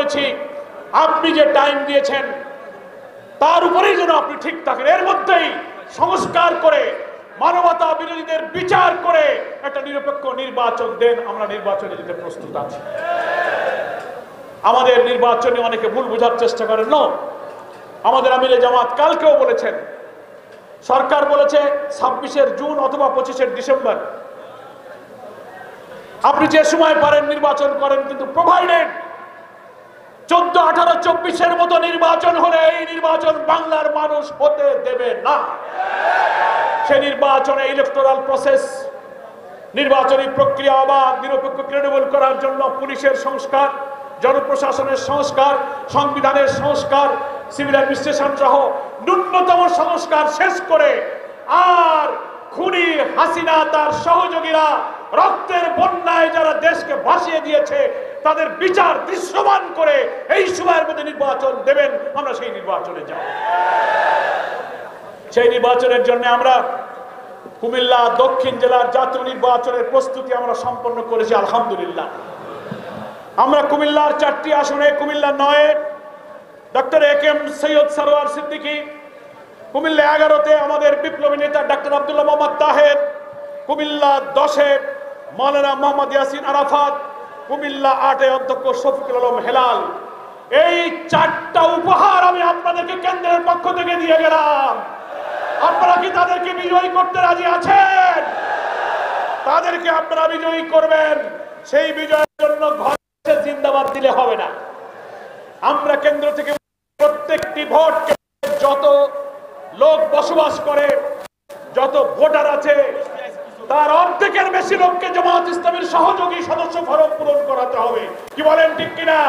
বলেছি আপনি যে টাইম দিয়েছেন তার উপরেই যেন আপনি ঠিক থাকেন, এর মধ্যেই সংস্কার করে মানবতা বিরোধীদের বিচার করে একটা নিরপেক্ষ নির্বাচন দেন। আমরা নির্বাচনে যেতে প্রস্তুত আছি। আমাদের নির্বাচনে অনেকে ভুল বোঝার চেষ্টা করেন। না, আমাদের আমিরে জামাত কালকেও বলেছেন, সরকার বলেছে 26 জুন অথবা 25 ডিসেম্বর। আপনি যে সময় পারেন নির্বাচন করেন, কিন্তু প্রোভাইডেড 14, 18, 24 মতো নির্বাচন হলে এই নির্বাচন বাংলার মানুষ হতে দেবে না। সে নির্বাচনে ইলেকটোরাল প্রসেস, নির্বাচনী প্রক্রিয়া অবাধ, নিরপেক্ষ, ক্রেডিবল করার জন্য পুলিশের সংস্কার, জনপ্রশাসনের সংস্কার, সংবিধানের সংস্কার, সিভিল অ্যাডমিনিস্ট্রেশন সহ ন্যূনতম সংস্কার শেষ করে আর খুনি হাসিনা তার সহযোগীরা রক্তের বন্যায় যারা দেশকে ভাসিয়ে দিয়েছে তাদের বিচার দৃশ্যমান করে এই সময়ের মধ্যে নির্বাচন দেবেন। আমরা সেই নির্বাচনে যাব। সেই নির্বাচনের জন্য আমরা কুমিল্লা দক্ষিণ জেলার জাতীয় নির্বাচনের প্রস্তুতি আমরা সম্পন্ন করেছি আলহামদুলিল্লাহ। আমরা কুমিল্লার 4টি আসনে, কুমিল্লা 9-এ ডক্টর এ.কে.এম. সৈয়দ সরওয়ার সিদ্দিকী, কুমিল্লা 11-তে আমাদের বিপ্লবী নেতা ডক্টর আব্দুল্লাহ মোহাম্মদ তাহের, কুমিল্লা 10-এ মাওলানা মোহাম্মদ ইয়াসিন আরাফাত, কুমিল্লা 8-এ অধ্যক্ষ শফিকুল আলম হেলাল। এই 4টা উপহার আমি আপনাদেরকে কেন্দ্রের পক্ষ থেকে দিয়ে গেলাম। আপনারা কি তাদেরকে বিজয়ী করতে রাজি আছেন? তাদেরকে আপনারা বিজয়ী করবেন। সেই বিজয়ের জন্য ঘরে জিন্দাবাদ দিলে হবে না। আমরা কেন্দ্র থেকে প্রত্যেকটি ভোট যত লোক বসবাস করে, যত ভোটার আছে, তার অর্ধেকের বেশি লোককে জামায়াত ইসলামীর সহযোগী সদস্য ফরম পূরণ করাতে হবে। কি বলেন, ঠিক কিনা?